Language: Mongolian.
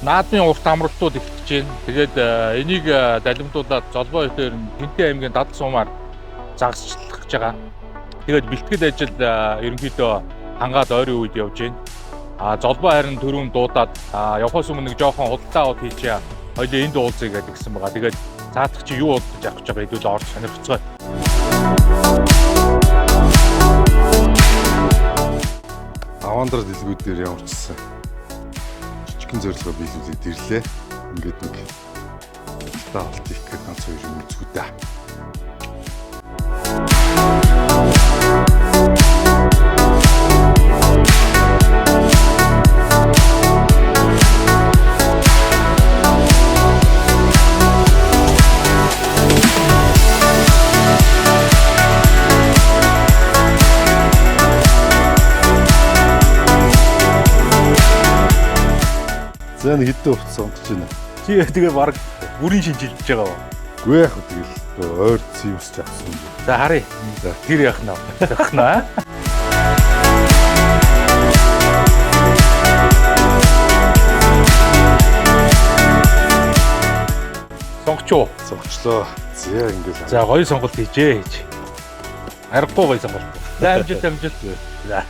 Наадмын урт амралтууд ихтэж байна. Тэгээд энийг далимдуулаад золбоо дээр нь Тэнтэй аймгийн дад сумаар загасчлах гэж байгаа. Тэгээд бэлтгэл ажил ерөнхийдөө хангаад ойрын үед явж байна. Золбоо харин түрүүн дуудаад явахаас өмнө нэг жоохон худалдаа аваад хийчихээ. Хоёул энд уулзъя гэдэг гисэн байгаа. Тэгээд цаадах чи юу уулзаж авах гэж байгаа хэдүүл орж сонирхцгоо. Авандар дэлгүүд дээр явуулсан. Жижигхэн зорилгоо биелүүлээд ирлээ. Ингээд нэг таалт их гэх ганц хоёр юм үзгүй даа. За нэг хэдэн хувцас сонгож байна. Чи тэгээ баг бүрийн шинжилж байгаа ба. Гүй яг тэгэл ойр цивс авсан юм. За харъя. За Тэр яах нь аа. Сонгочоо. сонгочлоо. За ингээл. За гоё сонголт хийжээ. Харахгүй гоё сонголт. За амжилт. За.